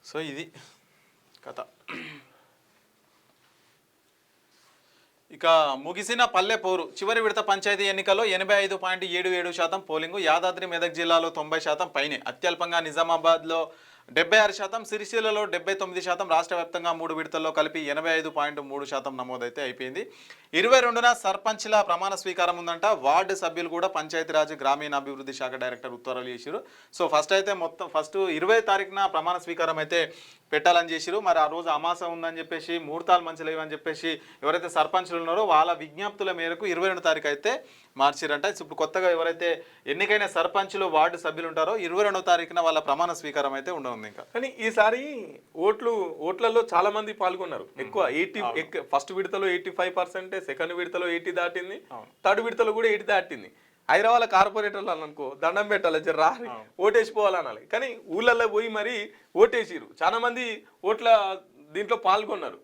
So ఇది కథ. ఇక ముగిసిన పల్లె పోరు. చివరి విడత పంచాయతీ ఎన్నికల్లో 85.77% పోలింగు. యాదాద్రి మెదక్ జిల్లాలో 90% పైనే. అత్యల్పంగా నిజామాబాద్లో 76%, సిరిసిల్లలో 79%, రాష్ట్ర వ్యాప్తంగా 3 విడతల్లో కలిపి 85.3% నమోదైతే అయిపోయింది. 22న సర్పంచ్ల ప్రమాణ స్వీకారం ఉందంట. వార్డు సభ్యులు కూడా పంచాయతీరాజ్ గ్రామీణాభివృద్ధి శాఖ డైరెక్టర్ ఉత్తర్వులు చేసిరు. సో ఫస్ట్ 20 తారీఖున ప్రమాణ స్వీకారం అయితే పెట్టాలని చేసిరు. మరి ఆ రోజు అమాస ఉందని చెప్పేసి, ముహూర్తాలు మంచి లేవని చెప్పేసి ఎవరైతే సర్పంచ్లు ఉన్నారో వాళ్ళ విజ్ఞప్తుల మేరకు 22 తారీఖు అయితే మార్చిరంట. ఇప్పుడు కొత్తగా ఎవరైతే ఎన్నికైన సర్పంచ్లు వార్డు సభ్యులు ఉంటారో 22వ తారీఖున వాళ్ళ ప్రమాణ స్వీకారం అయితే ఉండనుంది. ఇంకా కానీ ఈసారి ఓట్లలో చాలా మంది పాల్గొన్నారు. ఎక్కువ ఫస్ట్ విడతలో 85%, సెకండ్ విడతలో 80 దాటింది, థర్డ్ విడతలో కూడా 80 దాటింది. హైదరాబాద్ కార్పొరేటర్లు అనుకో దండం పెట్టాలి, రా ఓటేసిపోవాలనాలి. కానీ ఊళ్ళల్లో పోయి మరి ఓటేసిరు. చాలా మంది దీంట్లో పాల్గొన్నారు.